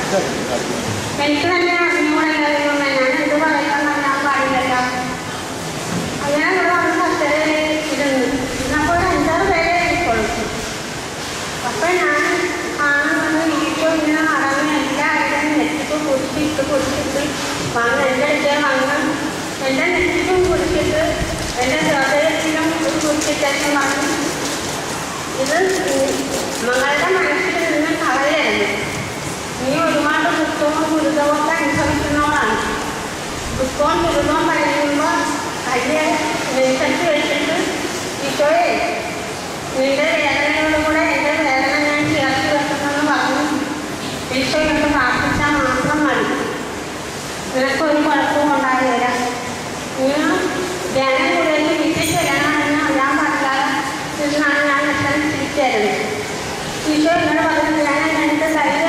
എനിക്ക് തന്നെ അറിഞ്ഞുകൂടല്ലോ, ഞാൻ എന്ത് പറയുമെന്ന് അറിയാൻ പാടില്ലല്ലോ. അങ്ങനെ ഇവിടെ വന്ന് കസ്റ്റഡിയിൽ ഇരുന്നു. ഇന്നപ്പോൾ ഒരു 5-6 പേരെ ഇരിക്കുള്ളൂ. അപ്പം ഞാൻ കാണുന്നത് വീട്ടിൽ ഇങ്ങനെ നടന്ന് എല്ലാവരും നെറ്റിക്ക് കുടിച്ചിട്ട് വന്ന് എൻ്റെ അടുത്ത് വന്ന് എൻ്റെ നെറ്റിക്കും കുടിച്ചിട്ട് എൻ്റെ ഹൃദയത്തിലും കുടിച്ചിട്ടൊക്കെ വന്ന് ഇത് മകളുടെ മനസ്സിൽ നിന്ന് കളയരുത്. നീ ഒരുപാട് ദുഃഖവും ദുരിതമൊക്കെ അനുഭവിക്കുന്നവളാണ്. ദുഃഖവും ദുരിതവും കഴിയുമ്പോൾ കയ്യെ നെയ്സറ്റ് വെച്ചിട്ട് ഈശോയെ നിന്റെ വേദനയോടുകൂടെ എൻ്റെ വേദന ഞാൻ ചേർത്ത് വെക്കുന്നെന്ന് പറഞ്ഞു ഈശോയോട് പ്രാർത്ഥിച്ചാൽ മാത്രം മതി. നിനക്കൊരു കുഴപ്പവും ഉണ്ടാകില്ല. നീ ധ്യാനം കൂടുതൽ വീട്ടിൽ ചെല്ലാനാണെന്ന് അറിയാൻ പാടില്ലാതെ നിന്നാണ് ഞാൻ എല്ലാം തിരിച്ചു തരുന്നത്. ഈശോ എന്നോട് പറഞ്ഞു, ഞാൻ എൻ്റെ ധൈര്യം